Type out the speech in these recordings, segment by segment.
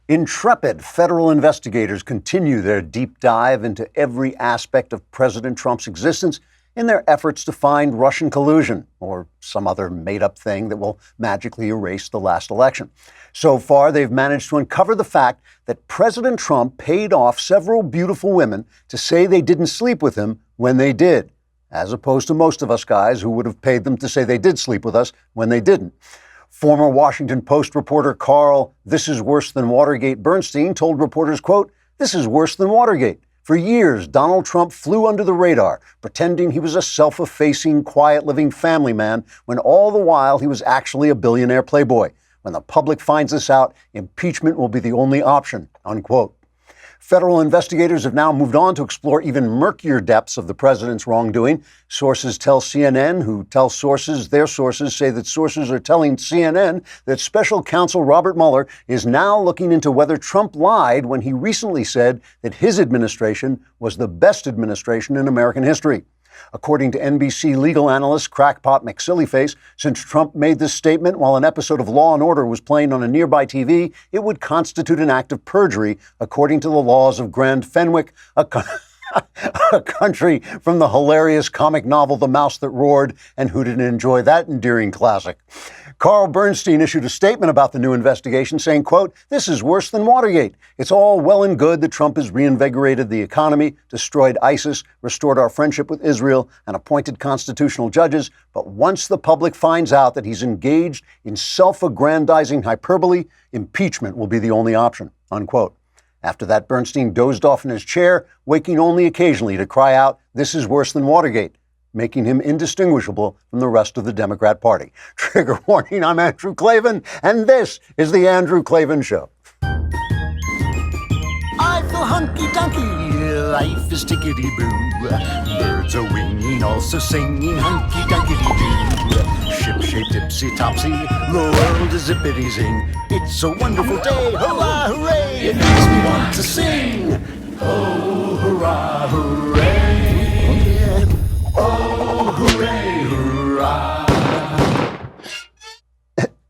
Intrepid federal investigators continue their deep dive into every aspect of President Trump's existence in their efforts to find Russian collusion or some other made-up thing that will magically erase the last election. So far, they've managed to uncover the fact that President Trump paid off several beautiful women to say they didn't sleep with him when they did, as opposed to most of us guys who would have paid them to say they did sleep with us when they didn't. Former Washington Post reporter Carl "This is worse than Watergate" Bernstein told reporters, quote, "This is worse than Watergate. For years, Donald Trump flew under the radar, pretending he was a self-effacing, quiet-living family man, when all the while he was actually a billionaire playboy. When the public finds this out, impeachment will be the only option," unquote. Federal investigators have now moved on to explore even murkier depths of the president's wrongdoing. Sources tell CNN, who tell sources, their sources say that sources are telling CNN that special counsel Robert Mueller is now looking into whether Trump lied when he recently said that his administration was the best administration in American history. According to NBC legal analyst Crackpot McSillyface, since Trump made this statement while an episode of Law & Order was playing on a nearby TV, it would constitute an act of perjury, according to the laws of Grand Fenwick, a country from the hilarious comic novel The Mouse That Roared, and who didn't enjoy that endearing classic. Carl Bernstein issued a statement about the new investigation saying, quote, "This is worse than Watergate. It's all well and good that Trump has reinvigorated the economy, destroyed ISIS, restored our friendship with Israel, and appointed constitutional judges. But once the public finds out that he's engaged in self-aggrandizing hyperbole, impeachment will be the only option," unquote. After that, Bernstein dozed off in his chair, waking only occasionally to cry out, "This is worse than Watergate," making him indistinguishable from the rest of the Democrat Party. Trigger warning, I'm Andrew Klavan, and this is The Andrew Klavan Show. I feel hunky-dunky, life is tickety-boo. Birds are winging, also singing hunky-dunky-doo. Ship-shaped, tipsy-topsy, the world is zippity-zing. It's a wonderful day, hurrah, hooray! It makes me want to sing. Oh, hurrah, hooray! Oh, hooray, hurrah!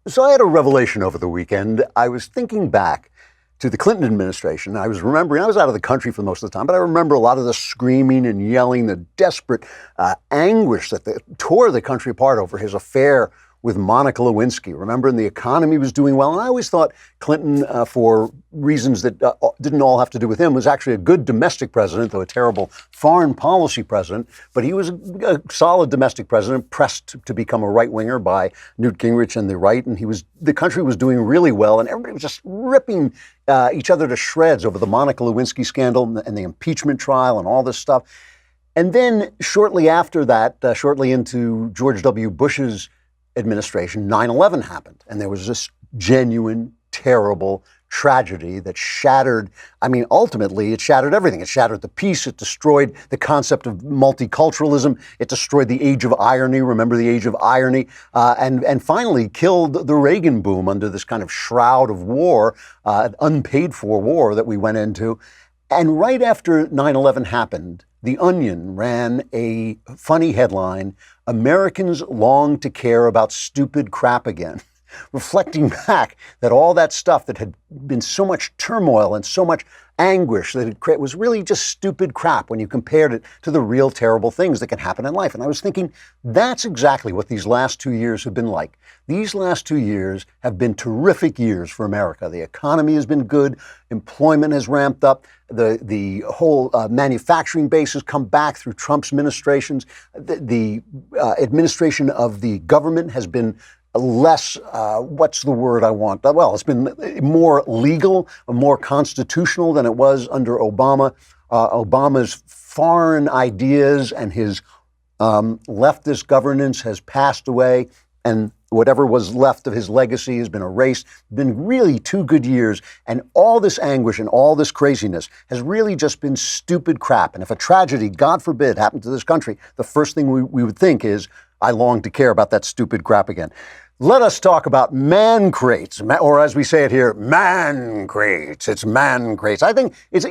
So I had a revelation over the weekend. I was thinking back to the Clinton administration. I was remembering, I was out of the country for most of the time, but I remember a lot of the screaming and yelling, the desperate anguish that tore the country apart over his affair with Monica Lewinsky. Remember, and the economy was doing well. And I always thought Clinton, for reasons that didn't all have to do with him, was actually a good domestic president, though a terrible foreign policy president. But he was a solid domestic president, pressed to become a right-winger by Newt Gingrich and the right. And the country was doing really well, and everybody was just ripping each other to shreds over the Monica Lewinsky scandal and the impeachment trial and all this stuff. And then shortly after that, shortly into George W. Bush's administration, 9/11 happened. And there was this genuine, terrible tragedy that shattered, ultimately it shattered everything. It shattered the peace. It destroyed the concept of multiculturalism. It destroyed the age of irony. Remember the age of irony? And finally killed the Reagan boom under this kind of shroud of war, unpaid for war that we went into. And right after 9/11 happened, The Onion ran a funny headline, "Americans long to care about stupid crap again," reflecting back that all that stuff that had been so much turmoil and so much anguish that it was really just stupid crap when you compared it to the real terrible things that can happen in life. And I was thinking, that's exactly what these last 2 years have been like. These last 2 years have been terrific years for America. The economy has been good. Employment has ramped up. The whole manufacturing base has come back through Trump's administrations. The administration of the government has been less, what's the word I want? Well, it's been more legal, more constitutional than it was under Obama. Obama's foreign ideas and his leftist governance has passed away, and whatever was left of his legacy has been erased. Been really 2 good years, and all this anguish and all this craziness has really just been stupid crap. And if a tragedy, God forbid, happened to this country, the first thing we would think is, I long to care about that stupid crap again. Let us talk about man crates, or as we say it here, man crates. It's man crates. I think it's,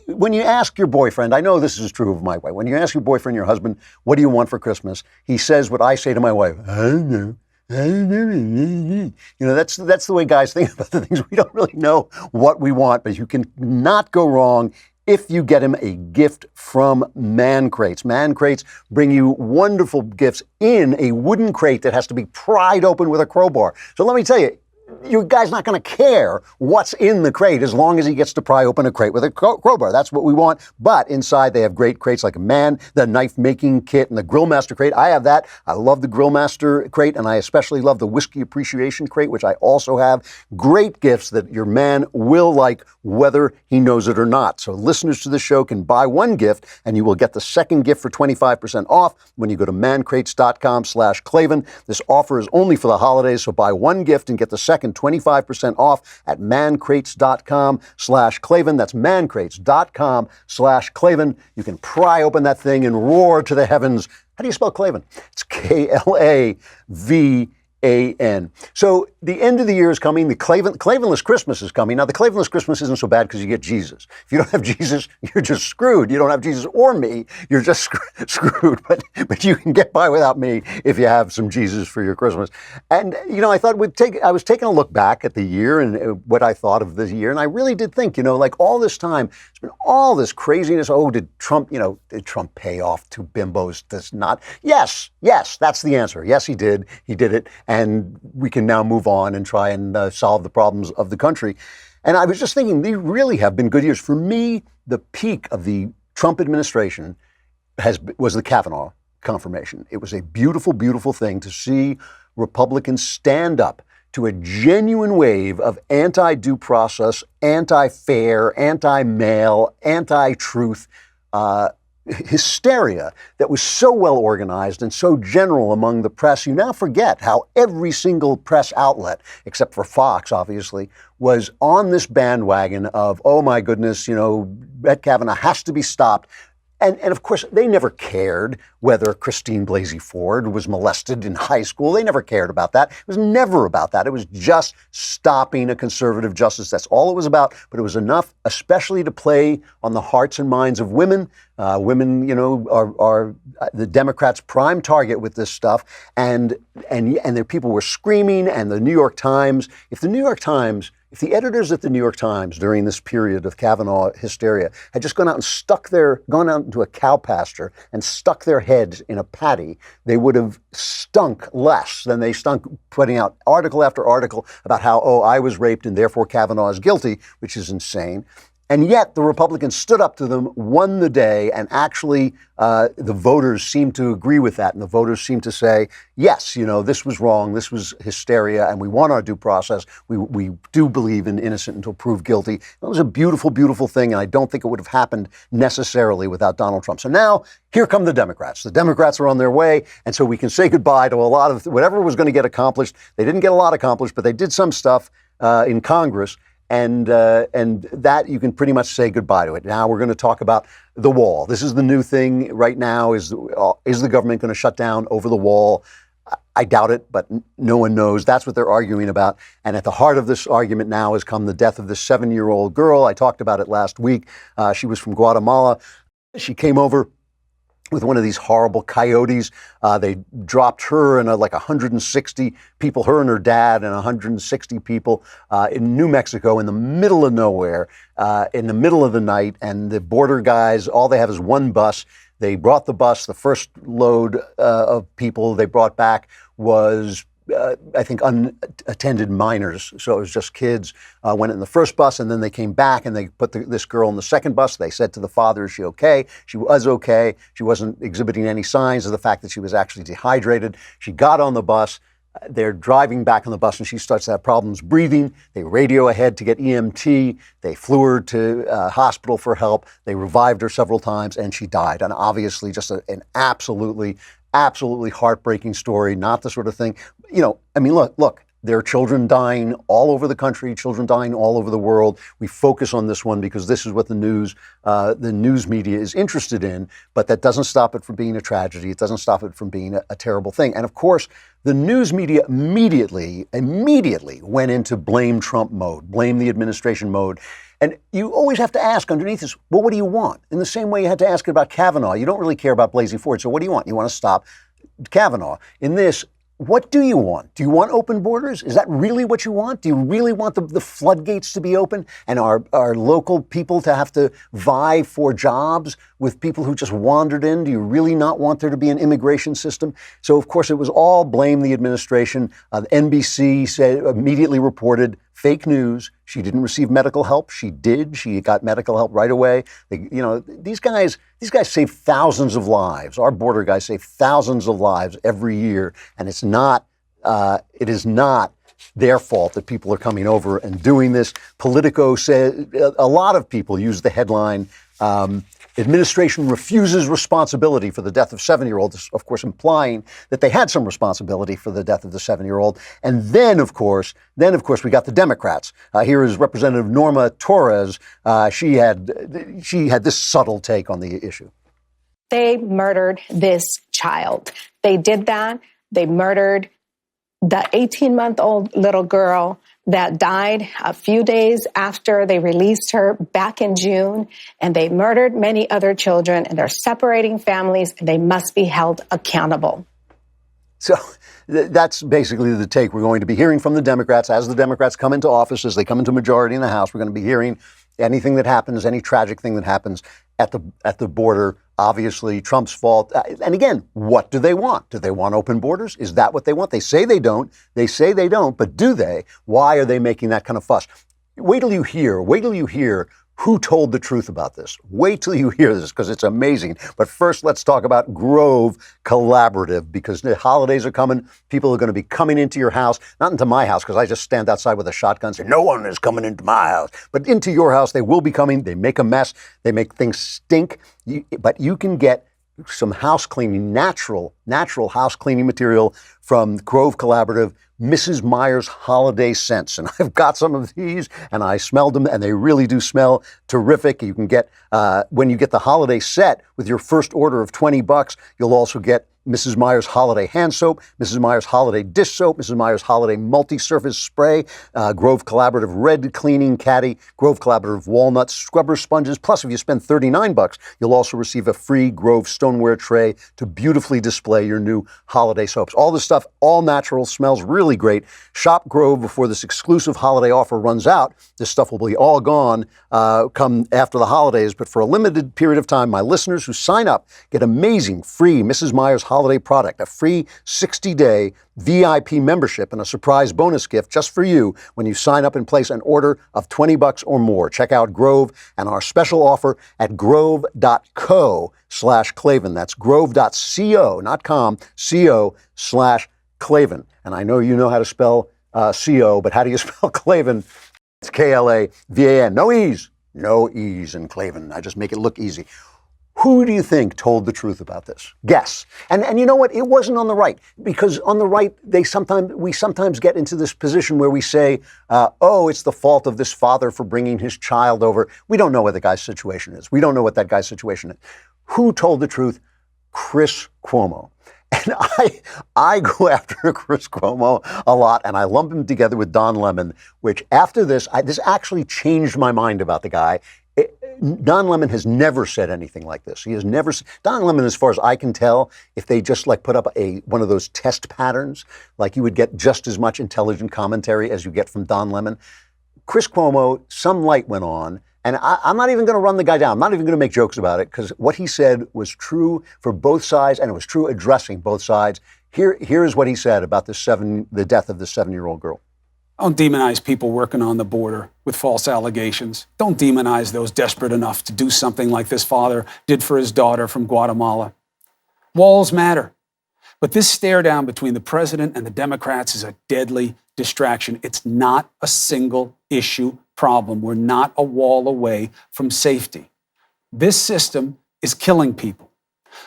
when you ask your boyfriend, I know this is true of my wife, when you ask your boyfriend, your husband, what do you want for Christmas? He says what I say to my wife, I don't know. That's the way guys think about the things. We don't really know what we want, but you can not go wrong if you get him a gift from Man Crates. Man Crates bring you wonderful gifts in a wooden crate that has to be pried open with a crowbar. So let me tell you, your guy's not going to care what's in the crate as long as he gets to pry open a crate with a crowbar. That's what we want. But inside they have great crates like the knife making kit and the Grill Master crate. I have that. I love the Grill Master crate, and I especially love the Whiskey Appreciation crate, which I also have. Great gifts that your man will like whether he knows it or not. So listeners to the show can buy one gift and you will get the second gift for 25% off when you go to mancrates.com/Klavan. This offer is only for the holidays, so buy one gift and get the second 25% off at mancrates.com/Klavan. That's mancrates.com/Klavan. You can pry open that thing and roar to the heavens. How do you spell Klavan? It's Klavan. So the end of the year is coming. The Klavanless Christmas is coming. Now, the Klavanless Christmas isn't so bad because you get Jesus. If you don't have Jesus, you're just screwed. You don't have Jesus or me, you're just screwed. But you can get by without me if you have some Jesus for your Christmas. And, I thought I was taking a look back at the year and what I thought of this year. And I really did think, like all this time, it's been all this craziness. Oh, did Trump pay off to bimbos? Does not? Yes, that's the answer. Yes, he did. He did it. And we can now move on and try and solve the problems of the country. And I was just thinking, these really have been good years. For me, the peak of the Trump administration was the Kavanaugh confirmation. It was a beautiful, beautiful thing to see Republicans stand up to a genuine wave of anti-due process, anti-fair, anti-male, anti-truth hysteria that was so well organized and so general among the press. You now forget how every single press outlet, except for Fox, obviously, was on this bandwagon of, oh my goodness, Brett Kavanaugh has to be stopped. And of course, they never cared whether Christine Blasey Ford was molested in high school. They never cared about that. It was never about that. It was just stopping a conservative justice. That's all it was about. But it was enough, especially to play on the hearts and minds of women. Women, are the Democrats' prime target with this stuff. And their people were screaming. And the New York Times, if the editors at the New York Times during this period of Kavanaugh hysteria had just gone out into a cow pasture and stuck their heads in a paddy, they would have stunk less than they stunk putting out article after article about how, I was raped and therefore Kavanaugh is guilty, which is insane. And yet the Republicans stood up to them, won the day, and actually the voters seemed to agree with that. And the voters seemed to say, yes, this was wrong, this was hysteria, and we want our due process. We do believe in innocent until proved guilty. It was a beautiful, beautiful thing, and I don't think it would have happened necessarily without Donald Trump. So now, here come the Democrats. The Democrats are on their way, and so we can say goodbye to a lot of whatever was going to get accomplished. They didn't get a lot accomplished, but they did some stuff in Congress. And that you can pretty much say goodbye to it. Now we're going to talk about the wall. This is the new thing right now. Is the government going to shut down over the wall? I doubt it, but no one knows. That's what they're arguing about. And at the heart of this argument now has come the death of this 7-year-old girl. I talked about it last week. She was from Guatemala. She came over with one of these horrible coyotes. They dropped her and like 160 people, her and her dad and 160 people in New Mexico in the middle of nowhere, in the middle of the night. And the border guys, all they have is one bus. They brought the bus. The first load of people they brought back was I think unattended minors. So it was just kids went in the first bus, and then they came back and they put this girl in the second bus. They said to the father, is she okay? She was okay. She wasn't exhibiting any signs of the fact that she was actually dehydrated. She got on the bus. They're driving back on the bus and she starts to have problems breathing. They radio ahead to get EMT. They flew her to hospital for help. They revived her several times and she died. And obviously just an absolutely heartbreaking story, not the sort of thing, look, there are children dying all over the country, children dying all over the world. We focus on this one because this is what the news media is interested in, but that doesn't stop it from being a tragedy. It doesn't stop it from being a terrible thing. And of course, the news media immediately went into blame Trump mode, blame the administration mode. And you always have to ask underneath this, well, what do you want? In the same way you had to ask about Kavanaugh. You don't really care about Blasey Ford, so what do you want? You want to stop Kavanaugh. In this, What do you want? Do you want open borders? Is that really what you want? Do you really want the floodgates to be open and our local people to have to vie for jobs with people who just wandered in? Do you really not want there to be an immigration system? So, of course, it was all blame the administration. NBC immediately reported fake news. She didn't receive medical help. She did. She got medical help right away. These guys save thousands of lives. Our border guys save thousands of lives every year, and it is not their fault that people are coming over and doing this. Politico said a lot of people use the headline. Administration refuses responsibility for the death of 7-year-old, of course, implying that they had some responsibility for the death of the 7-year-old. And then, of course, we got the Democrats. Here is Representative Norma Torres. She had this subtle take on the issue. They murdered this child. They did that. They murdered the 18-month-old little girl that died a few days after they released her back in June, and they murdered many other children, and they're separating families, and they must be held accountable. So that's basically the take we're going to be hearing from the Democrats. As the Democrats come into office, as they come into majority in the House, we're going to be hearing anything that happens, any tragic thing that happens at the border. Obviously, Trump's fault. And again, what do they want? Do they want open borders? Is that what they want? They say they don't. But do they? Why are they making that kind of fuss? Wait till you hear who told the truth about this. Wait till you hear this, because it's amazing. But first, let's talk about Grove Collaborative, because the holidays are coming. People are going to be coming into your house, not into my house, because I just stand outside with a shotgun and say, no one is coming into my house. But into your house, they will be coming. They make a mess. They make things stink. But you can get some house cleaning, natural house cleaning material from Grove Collaborative, Mrs. Meyer's Holiday Scents. And I've got some of these, and I smelled them, and they really do smell terrific. You can get, when you get the holiday set with your first order of $20, you'll also get Mrs. Meyer's Holiday Hand Soap, Mrs. Meyer's Holiday Dish Soap, Mrs. Meyer's Holiday Multi-Surface Spray, Grove Collaborative Red Cleaning Caddy, Grove Collaborative Walnut Scrubber Sponges. Plus, if you spend $39, you'll also receive a free Grove stoneware tray to beautifully display your new holiday soaps. All this stuff, all natural, smells really great. Shop Grove before this exclusive holiday offer runs out. This stuff will be all gone come after the holidays, but for a limited period of time, my listeners who sign up get amazing free Mrs. Meyer's holiday product, a free 60-day VIP membership, and a surprise bonus gift just for you when you sign up and place an order of $20 or more. Check out Grove and our special offer at grove.co/Klavan. That's grove.co, not com, co/Klavan. And I know you know how to spell CO, but how do you spell Klavan? It's Klavan. No E's in Klavan. I just make it look easy. Who do you think told the truth about this? Guess. And you know what? It wasn't on the right, because on the right, we sometimes get into this position where we say, it's the fault of this father for bringing his child over. We don't know what the guy's situation is. We don't know what that guy's situation is. Who told the truth? Chris Cuomo. And I go after Chris Cuomo a lot, and I lump him together with Don Lemon, which after this actually changed my mind about the guy. Don Lemon has never said anything like this. He has never. Don Lemon, as far as I can tell, if they just put up one of those test patterns, you would get just as much intelligent commentary as you get from Don Lemon. Chris Cuomo, some light went on, and I'm not even going to run the guy down. I'm not even going to make jokes about it, because what he said was true for both sides, and it was true addressing both sides. Here is what he said about the death of the 7-year-old girl. Don't demonize people working on the border with false allegations. Don't demonize those desperate enough to do something like this father did for his daughter from Guatemala. Walls matter. But this stare down between the president and the Democrats is a deadly distraction. It's not a single issue problem. We're not a wall away from safety. This system is killing people.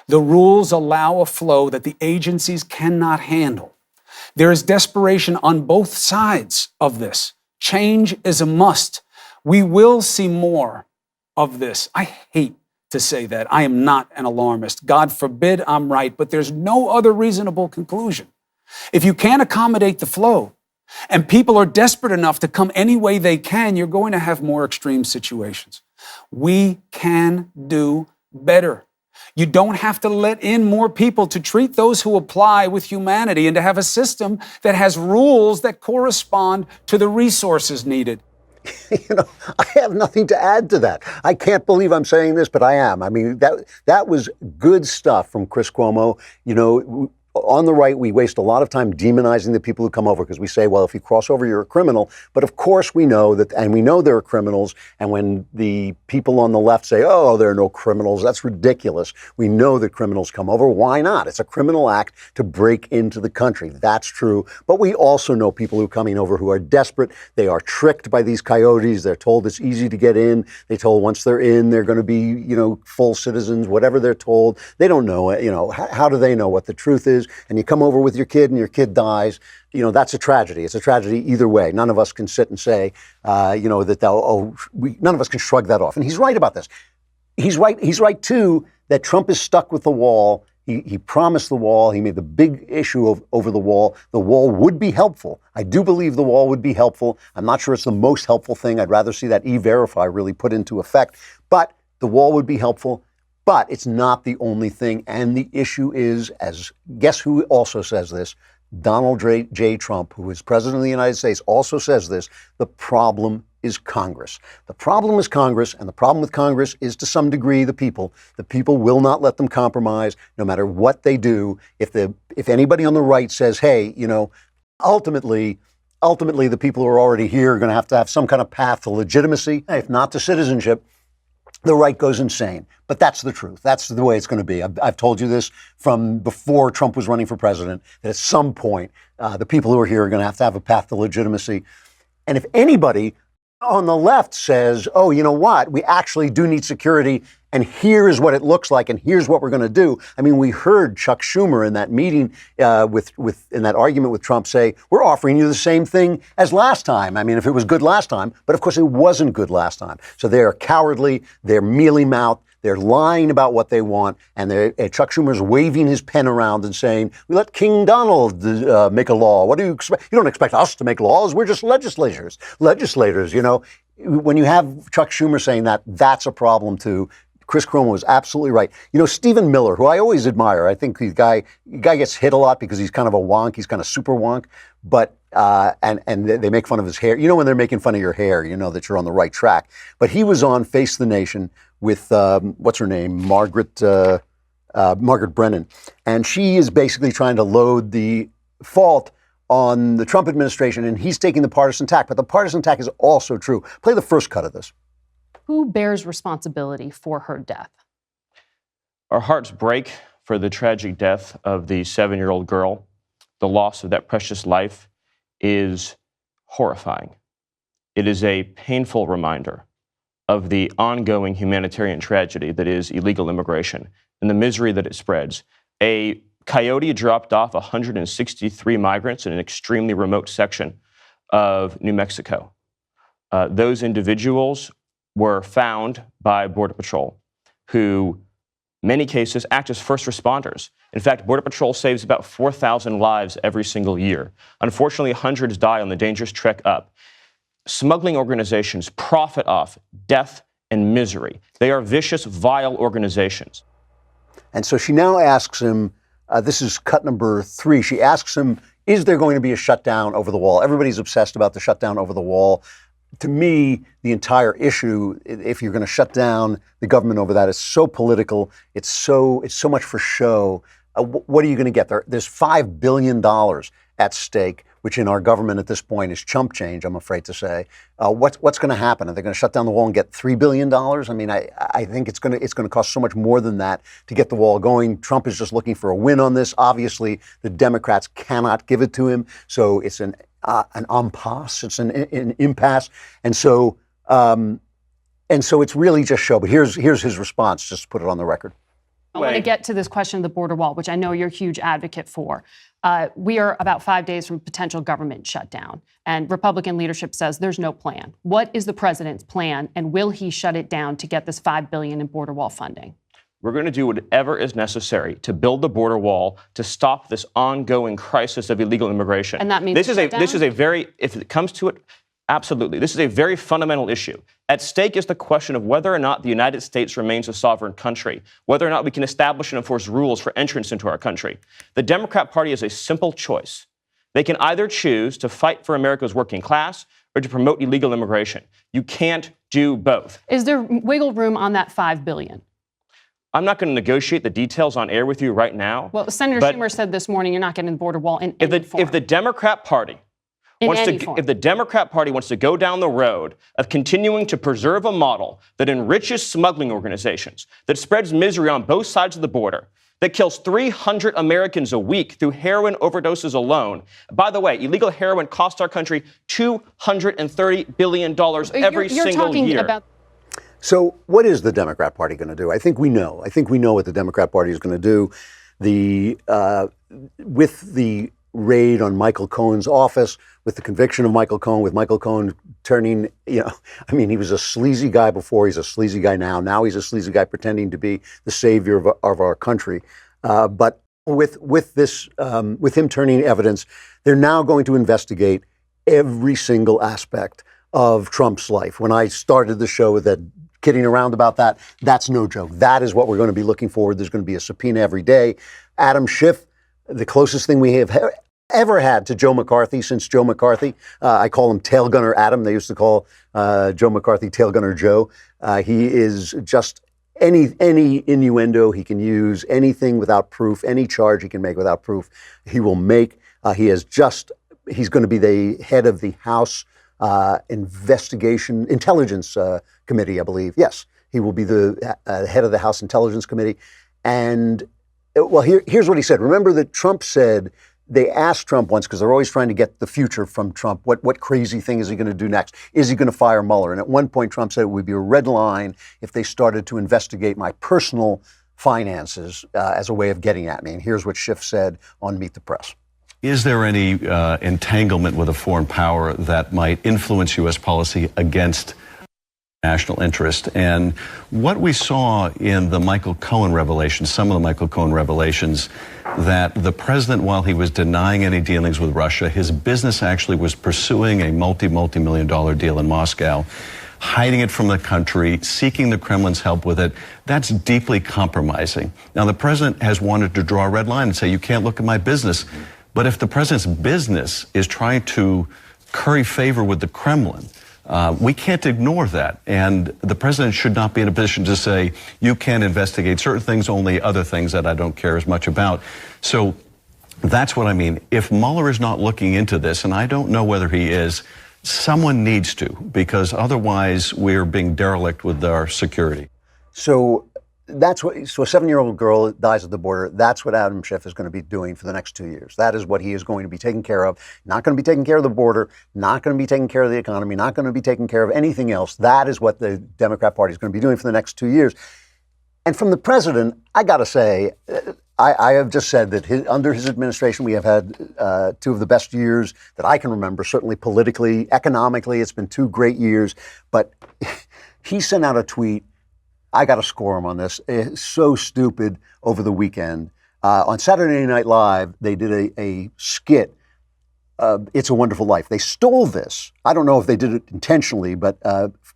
The rules allow a flow that the agencies cannot handle. There is desperation on both sides of this. Change is a must. We will see more of this. I hate to say that. I am not an alarmist. God forbid I'm right, but there's no other reasonable conclusion. If you can't accommodate the flow, and people are desperate enough to come any way they can, you're going to have more extreme situations. We can do better. You don't have to let in more people to treat those who apply with humanity and to have a system that has rules that correspond to the resources needed. I have nothing to add to that. I can't believe I'm saying this, but I am. I mean, that was good stuff from Chris Cuomo. On the right, we waste a lot of time demonizing the people who come over because we say, well, if you cross over, you're a criminal. But of course we know that, and we know there are criminals. And when the people on the left say, oh, there are no criminals, that's ridiculous. We know that criminals come over. Why not? It's a criminal act to break into the country. That's true. But we also know people who are coming over who are desperate. They are tricked by these coyotes. They're told it's easy to get in. They're told once they're in, they're going to be, full citizens, whatever they're told. They don't know, how do they know what the truth is? And you come over with your kid and your kid dies, that's a tragedy. It's a tragedy either way. None of us can sit and say, none of us can shrug that off. And he's right about this. He's right, too, that Trump is stuck with the wall. He promised the wall. He made the big issue over the wall. The wall would be helpful. I do believe the wall would be helpful. I'm not sure it's the most helpful thing. I'd rather see that E-Verify really put into effect. But the wall would be helpful. But it's not the only thing. And the issue is, guess who also says this? Donald J. Trump, who is president of the United States, also says this. The problem is Congress. The problem is Congress, and the problem with Congress is to some degree the people. The people will not let them compromise no matter what they do. If anybody on the right says, hey, ultimately the people who are already here are going to have some kind of path to legitimacy, if not to citizenship, the right goes insane. But that's the truth. That's the way it's going to be. I've told you this from before Trump was running for president, that at some point, the people who are here are going to have a path to legitimacy. And if anybody on the left says, oh, you know what, we actually do need security, and here is what it looks like, and here's what we're going to do. I mean, we heard Chuck Schumer in that meeting in that argument with Trump say, we're offering you the same thing as last time. I mean, if it was good last time, but of course it wasn't good last time. So they're cowardly, they're mealy-mouthed, they're lying about what they want, and Chuck Schumer's waving his pen around and saying, we let King Donald make a law. What do you expect? You don't expect us to make laws. We're just legislators. When you have Chuck Schumer saying that, that's a problem too. Chris Cuomo is absolutely right. Stephen Miller, who I always admire, I think the guy gets hit a lot because he's kind of a wonk. He's kind of super wonk, but and they make fun of his hair. When they're making fun of your hair, you know that you're on the right track. But he was on Face the Nation with what's her name, Margaret Brennan, and she is basically trying to load the fault on the Trump administration, and he's taking the partisan tack. But the partisan tack is also true. Play the first cut of this. Who bears responsibility for her death? Our hearts break for the tragic death of the 7-year-old girl. The loss of that precious life is horrifying. It is a painful reminder of the ongoing humanitarian tragedy that is illegal immigration and the misery that it spreads. A coyote dropped off 163 migrants in an extremely remote section of New Mexico. Those individuals were found by Border Patrol, who, many cases, act as first responders. In fact, Border Patrol saves about 4,000 lives every single year. Unfortunately, hundreds die on the dangerous trek up. Smuggling organizations profit off death and misery. They are vicious, vile organizations. And so she now asks him, this is cut number 3, she asks him, is there going to be a shutdown over the wall? Everybody's obsessed about the shutdown over the wall. To me, the entire issue, if you're going to shut down the government over that, is so political. It's so much for show. What are you going to get? There's $5 billion at stake, which in our government at this point is chump change, I'm afraid to say. What's going to happen? Are they going to shut down the wall and get $3 billion? I mean, I think it's going to cost so much more than that to get the wall going. Trump is just looking for a win on this. Obviously, the Democrats cannot give it to him. So it's an impasse. It's an impasse. And so it's really just show. But here's his response, just to put it on the record. I want to get to this question of the border wall, which I know you're a huge advocate for. We are about 5 days from potential government shutdown, and Republican leadership says there's no plan. What is the president's plan, and will he shut it down to get this $5 billion in border wall funding? We're going to do whatever is necessary to build the border wall to stop this ongoing crisis of illegal immigration. And that means this is a very, if it comes to it, Absolutely. This is a very fundamental issue. At stake is the question of whether or not the United States remains a sovereign country, whether or not we can establish and enforce rules for entrance into our country. The Democrat Party has a simple choice. They can either choose to fight for America's working class or to promote illegal immigration. You can't do both. Is there wiggle room on that $5 billion? I'm not going to negotiate the details on air with you right now. Well, Senator Schumer said this morning you're not getting the border wall in any form. If the Democrat Party if the Democrat Party wants to go down the road of continuing to preserve a model that enriches smuggling organizations, that spreads misery on both sides of the border, that kills 300 Americans a week through heroin overdoses alone. By the way, illegal heroin costs our country $230 billion every single year. So what is the Democrat Party going to do? I think we know. I think we know what the Democrat Party is going to do. With the raid on Michael Cohen's office, with the conviction of Michael Cohen, with Michael Cohen turning, he was a sleazy guy before, he's a sleazy guy now. Now he's a sleazy guy pretending to be the savior of our country. But with him turning evidence, they're now going to investigate every single aspect of Trump's life. When I started the show with that, kidding around about that, that's no joke. That is what we're going to be looking for. There's going to be a subpoena every day. Adam Schiff, the closest thing we have ever had to Joe McCarthy since Joe McCarthy. I call him Tail Gunner Adam. They used to call Joe McCarthy Tail Gunner Joe. He is just any innuendo he can use, anything without proof, any charge he can make without proof, he will make. He's going to be the head of the House Intelligence Committee, I believe. Yes, he will be the head of the House Intelligence Committee. And well, here's what he said. Remember that Trump said, they asked Trump once, because they're always trying to get the future from Trump, what crazy thing is he going to do next? Is he going to fire Mueller? And at one point, Trump said it would be a red line if they started to investigate my personal finances as a way of getting at me. And here's what Schiff said on Meet the Press. Is there any entanglement with a foreign power that might influence U.S. policy against national interest? And what we saw in the Michael Cohen revelations, some of the Michael Cohen revelations, that the president, while he was denying any dealings with Russia, his business actually was pursuing a multi-million-dollar deal in Moscow, hiding it from the country, seeking the Kremlin's help with it. That's deeply compromising. Now, the president has wanted to draw a red line and say, you can't look at my business. But if the president's business is trying to curry favor with the Kremlin, we can't ignore that. And the president should not be in a position to say, you can't investigate certain things, only other things that I don't care as much about. So that's what I mean. If Mueller is not looking into this, and I don't know whether he is, someone needs to, because otherwise we're being derelict with our security. So a 7-year-old girl dies at the border. That's what Adam Schiff is going to be doing for the next 2 years. That is what he is going to be taking care of. Not going to be taking care of the border, not going to be taking care of the economy, not going to be taking care of anything else. That is what the Democrat Party is going to be doing for the next 2 years. And from the president, I got to say, I have just said that under his administration, we have had 2 of the best years that I can remember, certainly politically, economically. It's been 2 great years. But he sent out a tweet. I got to score him on this. It's so stupid over the weekend. On Saturday Night Live, they did a skit, It's a Wonderful Life. They stole this. I don't know if they did it intentionally, but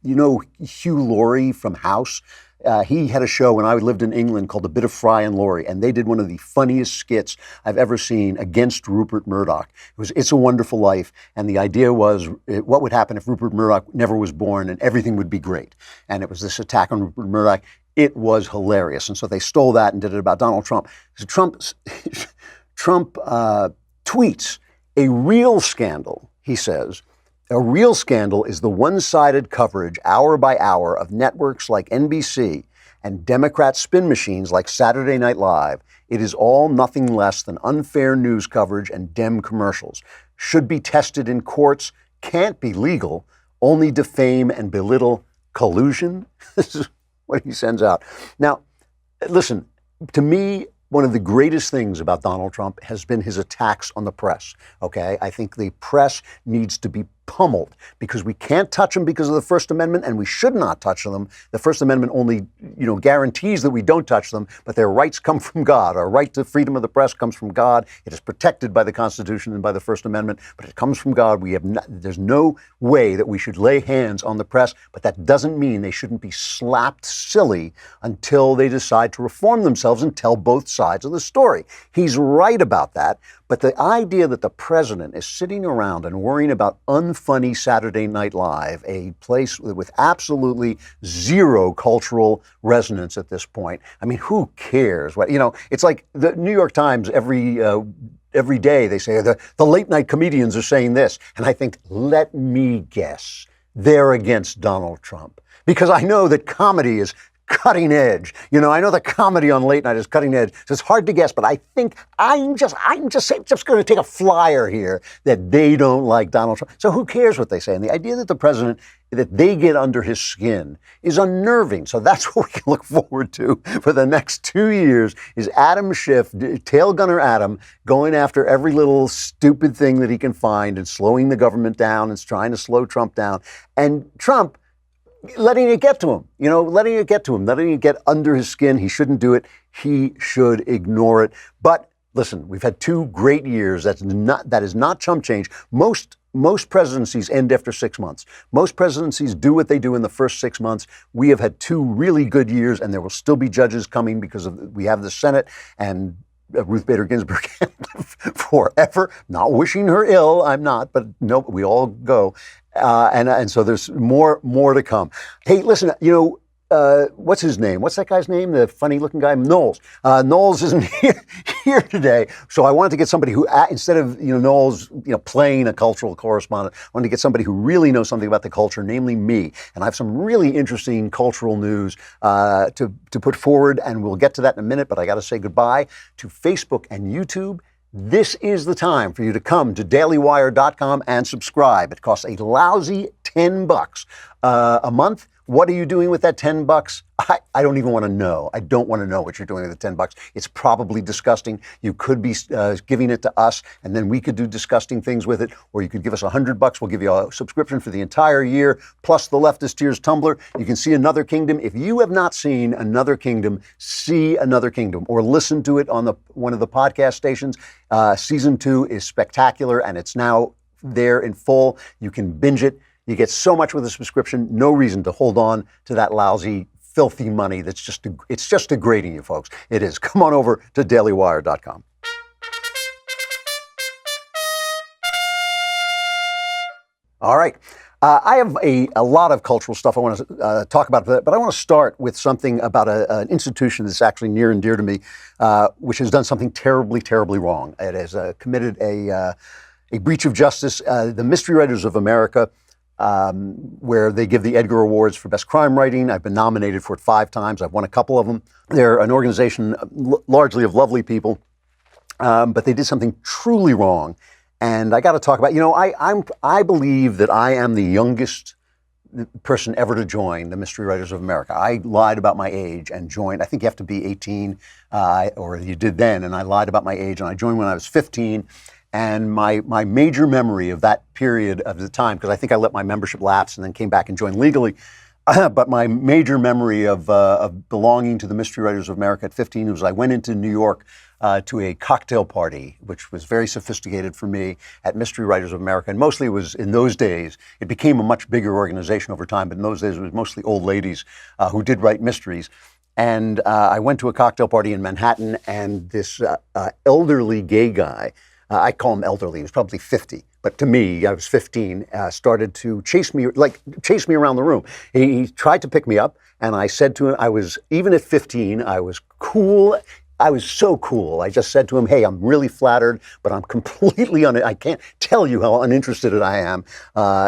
Hugh Laurie from House? He had a show when I lived in England called A Bit of Fry and Laurie, and they did one of the funniest skits I've ever seen against Rupert Murdoch. It was It's a Wonderful Life, and the idea was what would happen if Rupert Murdoch never was born and everything would be great. And it was this attack on Rupert Murdoch. It was hilarious, and so they stole that and did it about Donald Trump. So Trump tweets, a real scandal, he says. A real scandal is the one-sided coverage, hour by hour, of networks like NBC and Democrat spin machines like Saturday Night Live. It is all nothing less than unfair news coverage and Dem commercials. Should be tested in courts, can't be legal, only defame and belittle collusion. This is what he sends out. Now, listen, to me, one of the greatest things about Donald Trump has been his attacks on the press, okay? I think the press needs to be pummeled because we can't touch them because of the First Amendment, and we should not touch them. The First Amendment only, guarantees that we don't touch them, but their rights come from God. Our right to freedom of the press comes from God. It is protected by the Constitution and by the First Amendment, but it comes from God. There's no way that we should lay hands on the press, but that doesn't mean they shouldn't be slapped silly until they decide to reform themselves and tell both sides of the story. He's right about that. But the idea that the president is sitting around and worrying about unfunny Saturday Night Live, a place with absolutely zero cultural resonance at this point. I mean, who cares? It's like the New York Times every day they say the late night comedians are saying this. And I think, let me guess, they're against Donald Trump. Because I know that comedy is cutting edge. I know the comedy on late night is cutting edge. So it's hard to guess, but I think I'm just going to take a flyer here that they don't like Donald Trump. So who cares what they say? And the idea that the president, that they get under his skin is unnerving. So that's what we can look forward to for the next 2 years is Adam Schiff, tail gunner Adam, going after every little stupid thing that he can find and slowing the government down and trying to slow Trump down. And Trump letting it get to him, letting it get under his skin. He shouldn't do it. He should ignore it. But listen, we've had 2 great years. That is not chump change. Most presidencies end after 6 months. Most presidencies do what they do in the first 6 months. We have had 2 really good years, and there will still be judges coming because we have the Senate, and Ruth Bader Ginsburg can live forever. Not wishing her ill, I'm not, but no, we all go. And so there's more to come. Hey, listen, what's his name? What's that guy's name? The funny-looking guy, Knowles. Knowles isn't here today, so I wanted to get somebody who, instead of Knowles, playing a cultural correspondent, I wanted to get somebody who really knows something about the culture, namely me. And I have some really interesting cultural news to put forward, and we'll get to that in a minute. But I got to say goodbye to Facebook and YouTube. This is the time for you to come to dailywire.com and subscribe. It costs a lousy $10 a month. What are you doing with that $10? I don't even want to know. I don't want to know what you're doing with the $10. It's probably disgusting. You could be giving it to us, and then we could do disgusting things with it. Or you could give us $100. We'll give you a subscription for the entire year, plus the Leftist Tears Tumblr. You can see Another Kingdom. If you have not seen Another Kingdom, see Another Kingdom, or listen to it on one of the podcast stations. Season 2 is spectacular, and it's now there in full. You can binge it. You get so much with a subscription. No reason to hold on to that lousy, filthy money it's just degrading you, folks. It is. Come on over to dailywire.com. All right. I have a lot of cultural stuff I want to talk about, but I want to start with something about an institution that's actually near and dear to me, which has done something terribly, terribly wrong. It has committed a breach of justice. The Mystery Writers of America, where they give the Edgar Awards for Best Crime Writing. I've been nominated for it 5 times. I've won a couple of them. They're an organization largely of lovely people, but they did something truly wrong. And I got to talk about, I believe that I am the youngest person ever to join the Mystery Writers of America. I lied about my age and joined. I think you have to be 18, or you did then, and I lied about my age, and I joined when I was 15. And my major memory of that period of the time, because I think I let my membership lapse and then came back and joined legally, but my major memory of belonging to the Mystery Writers of America at 15 was I went into New York to a cocktail party, which was very sophisticated for me, at Mystery Writers of America. And mostly it was, in those days, it became a much bigger organization over time, but in those days it was mostly old ladies who did write mysteries. And I went to a cocktail party in Manhattan, and this elderly gay guy, I call him elderly, he was probably 50, but to me, I was 15, started to chase me around the room. He tried to pick me up, and I said to him, even at 15, I was cool. I was so cool. I just said to him, hey, I'm really flattered, but I'm completely I can't tell you how uninterested I am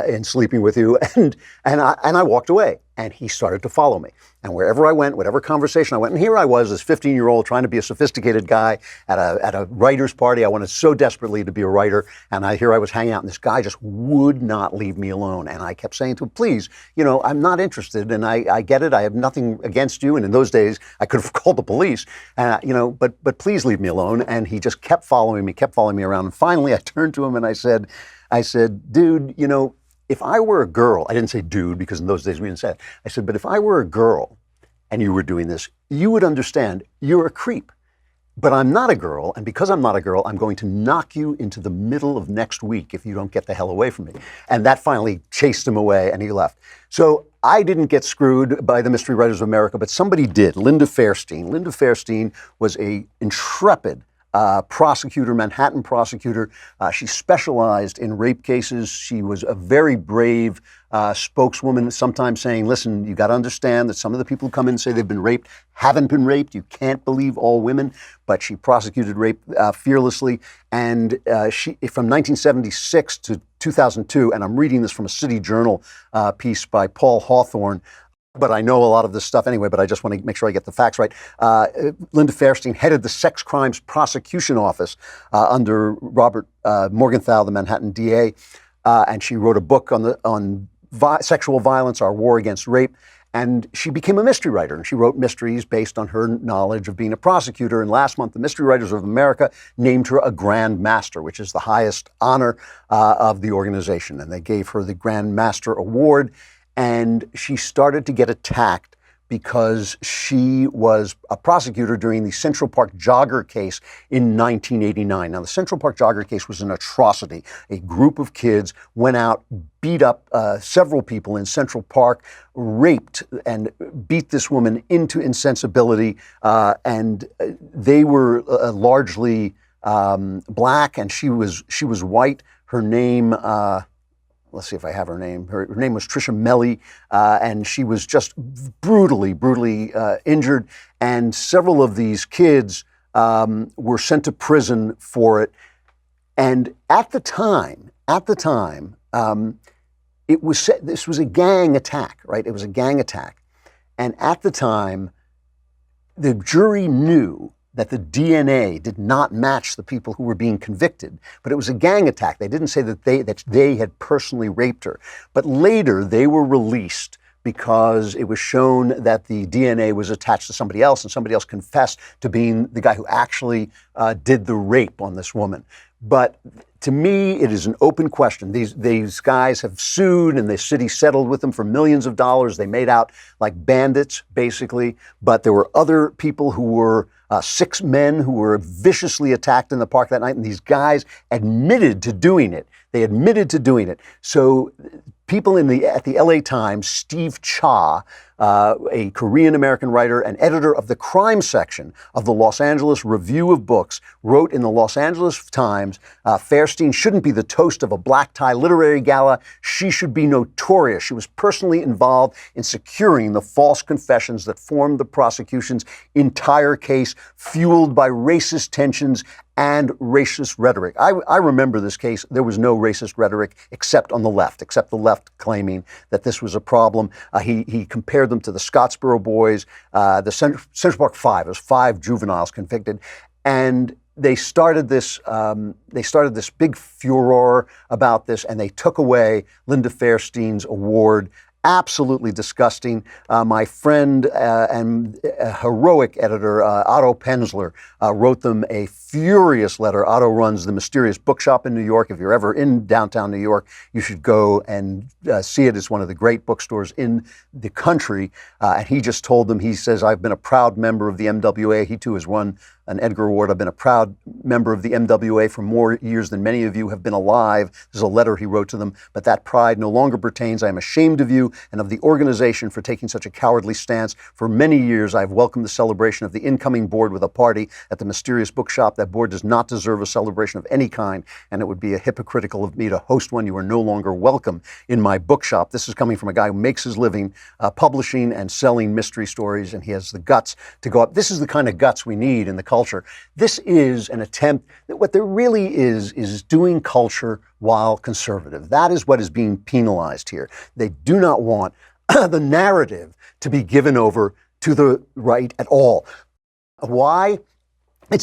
in sleeping with you. And I walked away, and he started to follow me. And wherever I went, whatever conversation I went, and here I was, this 15-year-old trying to be a sophisticated guy at a writer's party. I wanted so desperately to be a writer, and here I was hanging out, and this guy just would not leave me alone. And I kept saying to him, please, I'm not interested, and I get it. I have nothing against you. And in those days, I could have called the police, but please leave me alone. And he just kept following me around. And finally, I turned to him and I said, dude, if I were a girl, I didn't say dude because in those days we didn't say it. I said, but if I were a girl and you were doing this, you would understand you're a creep. But I'm not a girl, and because I'm not a girl, I'm going to knock you into the middle of next week if you don't get the hell away from me. And that finally chased him away, and he left. So I didn't get screwed by the Mystery Writers of America, but somebody did. Linda Fairstein. Linda Fairstein was an intrepid prosecutor, Manhattan prosecutor. She specialized in rape cases. She was a very brave spokeswoman, sometimes saying, listen, you got to understand that some of the people who come in and say they've been raped haven't been raped. You can't believe all women. But she prosecuted rape fearlessly. And she, from 1976 to 2002, and I'm reading this from a City Journal piece by Paul Hawthorne, but I know a lot of this stuff anyway, but I just want to make sure I get the facts right. Linda Fairstein headed the Sex Crimes Prosecution Office under Robert Morgenthau, the Manhattan DA, and she wrote a book on sexual violence, Our War Against Rape, and she became a mystery writer, and she wrote mysteries based on her knowledge of being a prosecutor. And last month, the Mystery Writers of America named her a Grand Master, which is the highest honor of the organization, and they gave her the Grand Master Award. And she started to get attacked because she was a prosecutor during the Central Park Jogger case in 1989. Now, the Central Park Jogger case was an atrocity. A group of kids went out, beat up several people in Central Park, raped and beat this woman into insensibility, and they were largely black, and she was white. Her name. Let's see if I have her name. Her name was Tricia Melly, and she was just brutally injured. And several of these kids were sent to prison for it. And at the time, it was said this was a gang attack, right? It was a gang attack. And at the time, the jury knew that the DNA did not match the people who were being convicted, but it was a gang attack. They didn't say that they had personally raped her. But later they were released because it was shown that the DNA was attached to somebody else, and somebody else confessed to being the guy who actually did the rape on this woman. But to me, it is an open question. These guys have sued, and the city settled with them for millions of dollars. They made out like bandits, basically. But there were other people who were 6 men who were viciously attacked in the park that night, and these guys admitted to doing it. They admitted to doing it. So people at the LA Times, Steve Cha, a Korean-American writer and editor of the crime section of the Los Angeles Review of Books, wrote in the Los Angeles Times, Fairstein shouldn't be the toast of a black tie literary gala. She should be notorious. She was personally involved in securing the false confessions that formed the prosecution's entire case, fueled by racist tensions and racist rhetoric. I remember this case. There was no racist rhetoric except on the left claiming that this was a problem. He compared them to the Scottsboro Boys, the Central Park Five. It was 5 juveniles convicted, and they started this big furor about this, and they took away Linda Fairstein's award. Absolutely disgusting. My friend and heroic editor, Otto Penzler, wrote them a furious letter. Otto runs the Mysterious Bookshop in New York. If you're ever in downtown New York, you should go and see it. It's one of the great bookstores in the country. And he just told them, he says, I've been a proud member of the MWA. He too has won an Edgar Award. I've been a proud member of the MWA for more years than many of you have been alive. There's a letter he wrote to them, but that pride no longer pertains. I am ashamed of you and of the organization for taking such a cowardly stance. For many years, I've welcomed the celebration of the incoming board with a party at the Mysterious Bookshop. That board does not deserve a celebration of any kind, and it would be hypocritical of me to host one. You are no longer welcome in my bookshop. This is coming from a guy who makes his living publishing and selling mystery stories, and he has the guts to go up. This is the kind of guts we need in the culture. This is an attempt that what there really is doing culture while conservative. That is what is being penalized here. They do not want the narrative to be given over to the right at all. Why?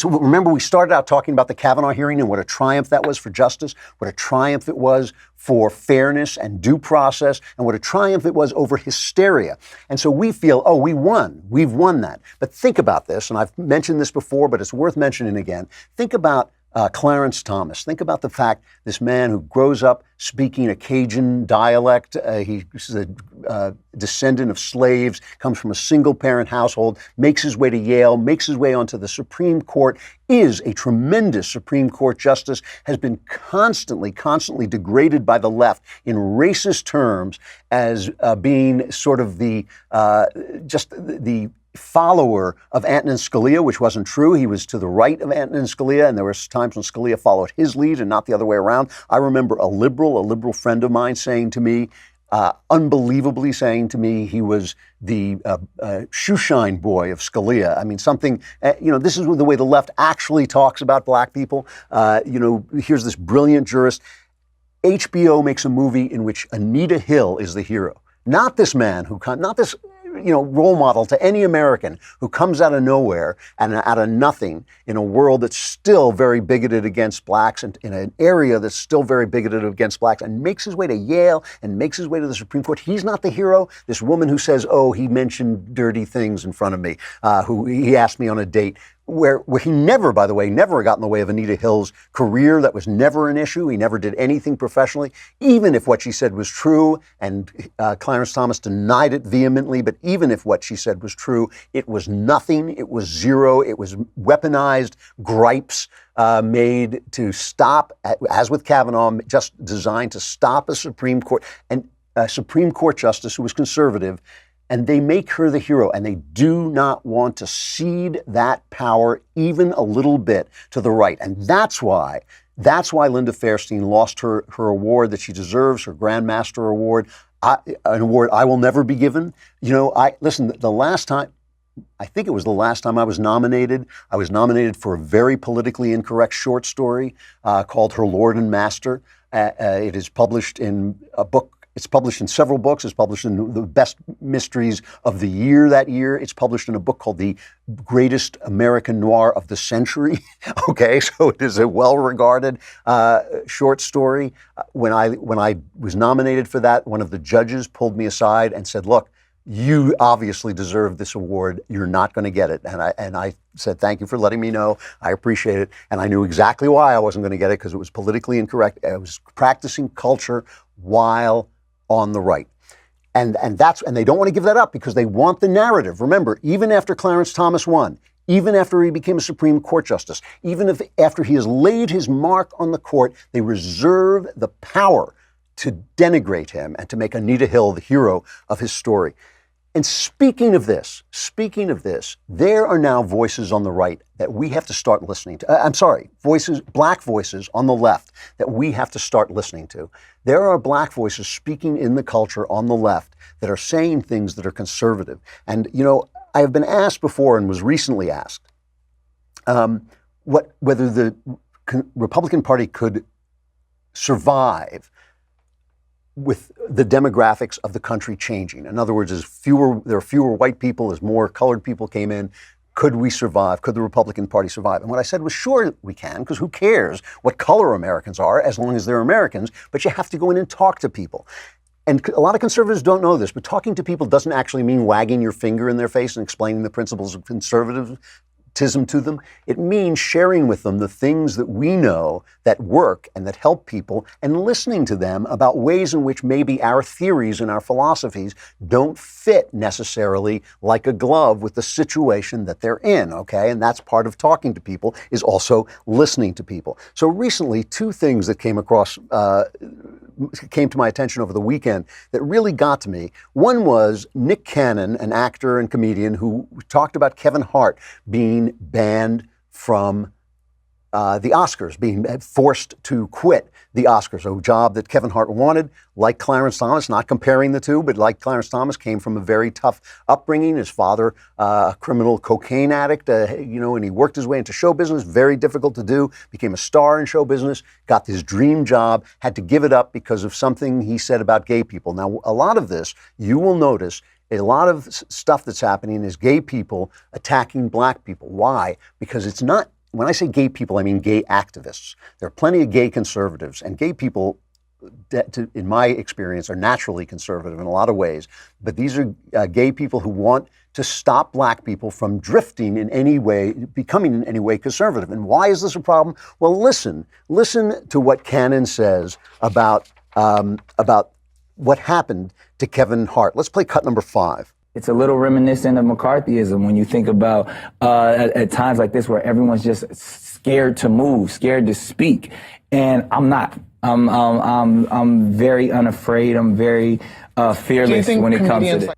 Remember, we started out talking about the Kavanaugh hearing and what a triumph that was for justice, what a triumph it was for fairness and due process, and what a triumph it was over hysteria. And so we feel, oh, we won. We've won that. But think about this, and I've mentioned this before, but it's worth mentioning again. Think about Clarence Thomas. Think about the fact this man who grows up speaking a Cajun dialect, he's a descendant of slaves, comes from a single-parent household, makes his way to Yale, makes his way onto the Supreme Court, is a tremendous Supreme Court justice, has been constantly degraded by the left in racist terms as being sort of the follower of Antonin Scalia, which wasn't true. He was to the right of Antonin Scalia, and there were times when Scalia followed his lead and not the other way around. I remember a liberal friend of mine saying to me, unbelievably saying to me, he was the shoeshine boy of Scalia. I mean, something, this is the way the left actually talks about black people. Here's this brilliant jurist. HBO makes a movie in which Anita Hill is the hero. Not this man not this role model to any American who comes out of nowhere and out of nothing in a world that's still very bigoted against blacks and in an area that's still very bigoted against blacks, and makes his way to Yale and makes his way to the Supreme Court. He's not the hero. This woman who says, oh, he mentioned dirty things in front of me, who he asked me on a date, where he never, by the way, never got in the way of Anita Hill's career. That was never an issue. He never did anything professionally, even if what she said was true, and Clarence Thomas denied it vehemently, but even if what she said was true, it was nothing. It was zero. It was weaponized gripes made to stop, as with Kavanaugh, just designed to stop a Supreme Court, and a Supreme Court justice who was conservative. And they make her the hero, and they do not want to cede that power even a little bit to the right. And that's why Linda Fairstein lost her award that she deserves, her Grand Master Award, an award I will never be given. The last time, I think it was the last time I was nominated for a very politically incorrect short story called Her Lord and Master. It is published in a book. It's published in several books. It's published in the best mysteries of the year that year. It's published in a book called The Greatest American Noir of the Century. Okay, so it is a well-regarded short story. When I was nominated for that, one of the judges pulled me aside and said, look, you obviously deserve this award. You're not going to get it. And I said, thank you for letting me know. I appreciate it. And I knew exactly why I wasn't going to get it, because it was politically incorrect. I was practicing culture while on the right. And they don't want to give that up because they want the narrative. Remember, even after Clarence Thomas won, even after he became a Supreme Court justice, even after he has laid his mark on the court, they reserve the power to denigrate him and to make Anita Hill the hero of his story. And speaking of this, there are now voices on the right that we have to start listening to. Black voices on the left that we have to start listening to. There are black voices speaking in the culture on the left that are saying things that are conservative. And, I have been asked before and was recently asked whether the Republican Party could survive with the demographics of the country changing. In other words, there are fewer white people, as more colored people came in. Could we survive? Could the Republican Party survive? And what I said was, sure we can, because who cares what color Americans are as long as they're Americans, but you have to go in and talk to people. And a lot of conservatives don't know this, but talking to people doesn't actually mean wagging your finger in their face and explaining the principles of conservatism to them. It means sharing with them the things that we know that work and that help people, and listening to them about ways in which maybe our theories and our philosophies don't fit necessarily like a glove with the situation that they're in, okay? And that's part of talking to people, is also listening to people. So recently, two things that came to my attention over the weekend that really got to me. One was Nick Cannon, an actor and comedian who talked about Kevin Hart being banned from the Oscars, being forced to quit the Oscars, a job that Kevin Hart wanted. Like Clarence Thomas, not comparing the two, but like Clarence Thomas, came from a very tough upbringing. His father, a criminal cocaine addict, and he worked his way into show business, very difficult to do, became a star in show business, got his dream job, had to give it up because of something he said about gay people. Now, a lot of this, you will notice, a lot of stuff that's happening is gay people attacking black people. Why? Because it's not, when I say gay people, I mean gay activists. There are plenty of gay conservatives, and gay people in my experience, are naturally conservative in a lot of ways. But these are gay people who want to stop black people from drifting in any way, becoming in any way conservative. And why is this a problem? Well, listen to what Cannon says about what happened to Kevin Hart. Let's play cut number 5. It's a little reminiscent of McCarthyism when you think about at times like this where everyone's just scared to move, scared to speak, and I'm not. I'm very unafraid. I'm very fearless when it comes to this.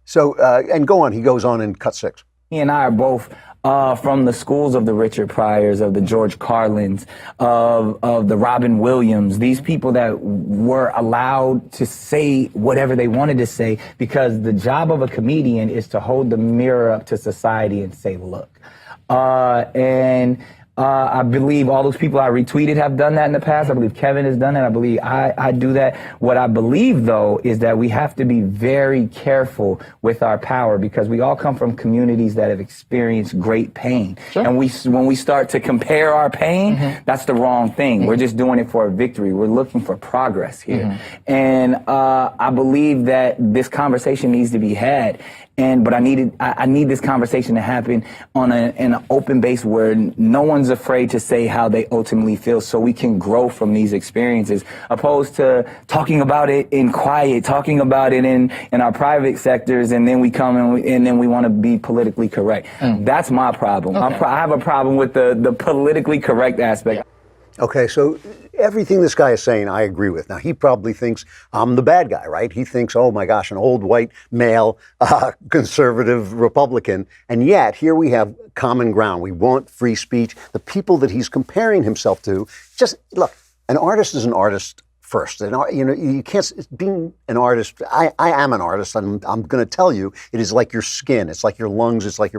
So, and go on. He goes on in cut 6. He and I are both from the schools of the Richard Pryors, of the George Carlins, of the Robin Williams, these people that were allowed to say whatever they wanted to say, because the job of a comedian is to hold the mirror up to society and say, look. I believe all those people I retweeted have done that in the past. I believe Kevin has done that. I believe I do that. What I believe, though, is that we have to be very careful with our power, because we all come from communities that have experienced great pain. Sure. And when we start to compare our pain, that's the wrong thing. We're just doing it for a victory. We're looking for progress here. And I believe that this conversation needs to be had. But I need this conversation to happen on an open base where no one's afraid to say how they ultimately feel, so we can grow from these experiences, opposed to talking about it in quiet, talking about it in our private sectors, and then we come and then we want to be politically correct. That's my problem. Okay. I have a problem with the politically correct aspect. Okay, so everything this guy is saying, I agree with. Now, he probably thinks I'm the bad guy, right? He thinks, oh my gosh, an old white male, conservative Republican. And yet, here we have common ground. We want free speech. The people that he's comparing himself to, just look, an artist is an artist first. And, you can't, being an artist, I am an artist, and I'm going to tell you, it is like your skin, it's like your lungs, it's like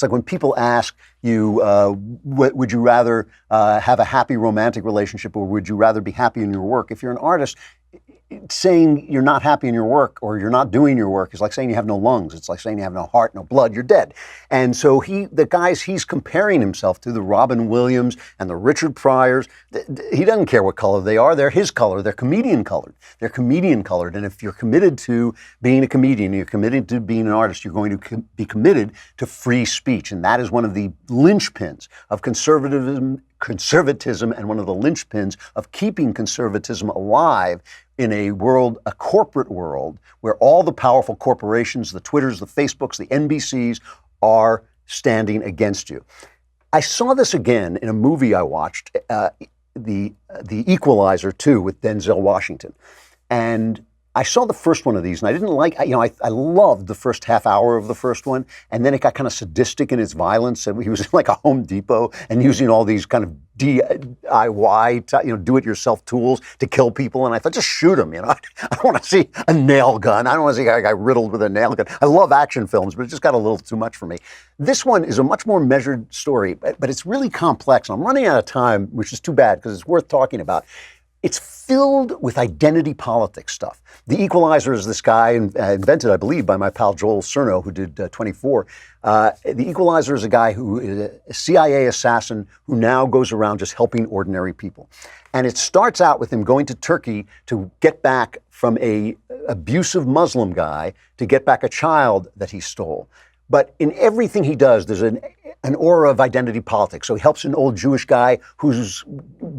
when people ask you, would you rather have a happy romantic relationship, or would you rather be happy in your work? If you're an artist, saying you're not happy in your work or you're not doing your work is like saying you have no lungs. It's like saying you have no heart, no blood, you're dead. And so the guys he's comparing himself to, the Robin Williams and the Richard Pryors, he doesn't care what color they are. They're his color. They're comedian colored. They're comedian colored. And if you're committed to being a comedian, you're committed to being an artist, you're going to be committed to free speech. And that is one of the linchpins of conservatism, and one of the linchpins of keeping conservatism alive in a corporate world, where all the powerful corporations, the Twitters, the Facebooks, the NBCs, are standing against you. I saw this again in a movie I watched, the Equalizer 2 with Denzel Washington. And I saw the first one of these, and I didn't like, I loved the first half hour of the first one, and then it got kind of sadistic in its violence, and he was in like a Home Depot and using all these kind of DIY, do-it-yourself tools to kill people, and I thought, just shoot him, I don't want to see a nail gun. I don't want to see a guy riddled with a nail gun. I love action films, but it just got a little too much for me. This one is a much more measured story, but it's really complex. I'm running out of time, which is too bad, because it's worth talking about. It's filled with identity politics stuff. The Equalizer is this guy invented, I believe, by my pal Joel Cerno, who did 24. The Equalizer is a guy who is a CIA assassin who now goes around just helping ordinary people. And it starts out with him going to Turkey to get back from a abusive Muslim guy, to get back a child that he stole. But in everything he does, there's an aura of identity politics. So he helps an old Jewish guy who's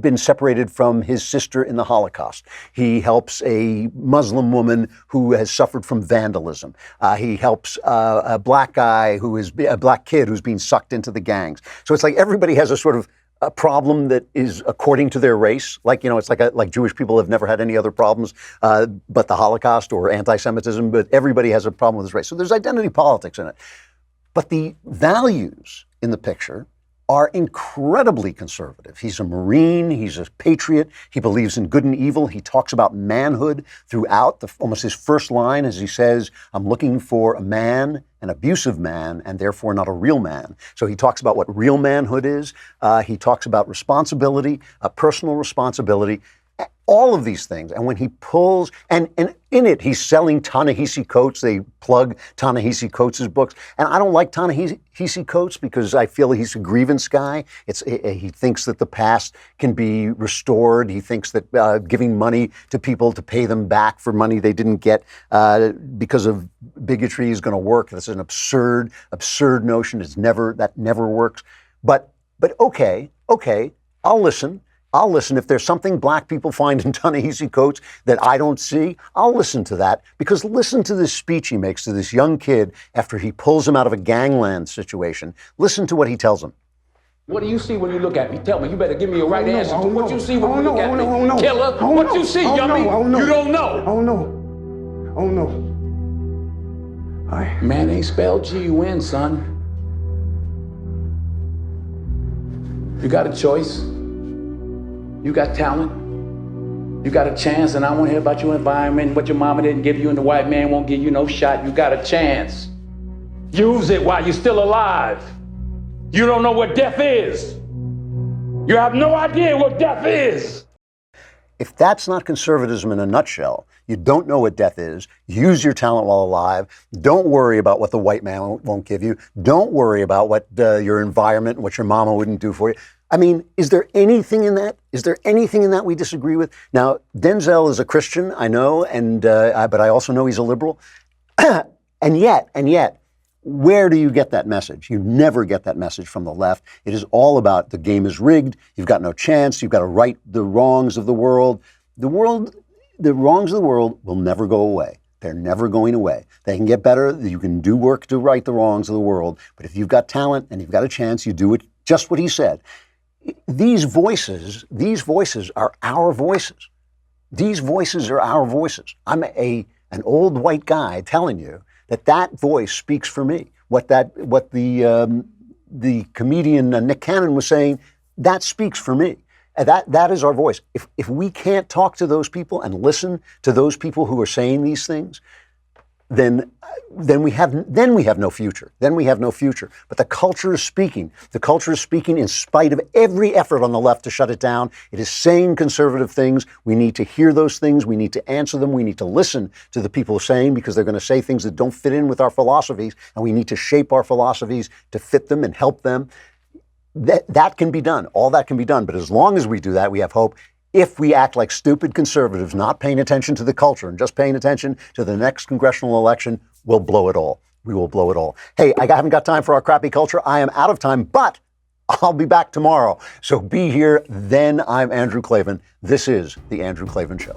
been separated from his sister in the Holocaust. He helps a Muslim woman who has suffered from vandalism. He helps a black guy a black kid who's being sucked into the gangs. So it's like everybody has a sort of a problem that is according to their race. Like, it's like Jewish people have never had any other problems but the Holocaust or anti-Semitism, but everybody has a problem with his race. So there's identity politics in it. But the values in the picture are incredibly conservative. He's a Marine, he's a patriot, he believes in good and evil, he talks about manhood throughout, almost his first line as he says, I'm looking for a man, an abusive man, and therefore not a real man. So he talks about what real manhood is, he talks about responsibility, personal responsibility. All of these things. And when he pulls, and in it, he's selling Ta-Nehisi Coates. They plug Ta-Nehisi Coates' books. And I don't like Ta-Nehisi Coates because I feel he's a grievance guy. He thinks that the past can be restored. He thinks that giving money to people to pay them back for money they didn't get because of bigotry is going to work. That's an absurd notion. That never works. But okay, I'll listen. If there's something black people find in Ta-Nehisi Coates that I don't see, I'll listen to that. Because listen to this speech he makes to this young kid after he pulls him out of a gangland situation. Listen to what he tells him. What do you see when you look at me? Tell me. You better give me a right answer to what you see when you look at me. Killer, what you see, yummy? You don't know. Oh no. Man ain't spelled G-U-N, son. You got a choice. You got talent. You got a chance, and I want to hear about your environment, what your mama didn't give you, and the white man won't give you no shot. You got a chance. Use it while you're still alive. You don't know what death is. You have no idea what death is. If that's not conservatism in a nutshell, you don't know what death is. Use your talent while alive. Don't worry about what the white man won't give you. Don't worry about what your environment and what your mama wouldn't do for you. I mean, is there anything in that? Is there anything in that we disagree with? Now, Denzel is a Christian, I know, but I also know he's a liberal. and yet, where do you get that message? You never get that message from the left. It is all about the game is rigged. You've got no chance. You've got to right the wrongs of the world. The wrongs of the world will never go away. They're never going away. They can get better. You can do work to right the wrongs of the world. But if you've got talent and you've got a chance, you do it just what he said. These voices are our voices. These voices are our voices. I'm an old white guy telling you that voice speaks for me. What the comedian Nick Cannon was saying, that speaks for me. And that is our voice. If we can't talk to those people and listen to those people who are saying these things, then we have no future. Then we have no future. But the culture is speaking. The culture is speaking in spite of every effort on the left to shut it down. It is saying conservative things. We need to hear those things. We need to answer them. We need to listen to the people saying, because they're going to say things that don't fit in with our philosophies, and we need to shape our philosophies to fit them and help them. That can be done. All that can be done. But as long as we do that, we have hope. If we act like stupid conservatives, not paying attention to the culture and just paying attention to the next congressional election, we'll blow it all. We will blow it all. Hey, I haven't got time for our crappy culture. I am out of time, but I'll be back tomorrow. So be here then. I'm Andrew Klavan. This is The Andrew Klavan Show.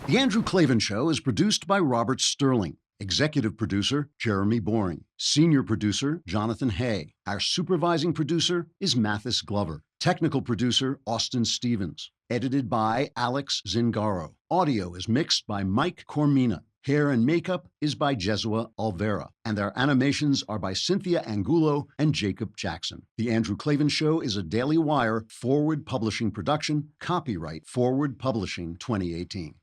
The Andrew Klavan Show is produced by Robert Sterling. Executive producer, Jeremy Boring. Senior producer, Jonathan Hay. Our supervising producer is Mathis Glover. Technical producer, Austin Stevens. Edited by Alex Zingaro. Audio is mixed by Mike Cormina. Hair and makeup is by Jesua Alvera. And our animations are by Cynthia Angulo and Jacob Jackson. The Andrew Klavan Show is a Daily Wire Forward Publishing production. Copyright Forward Publishing 2018.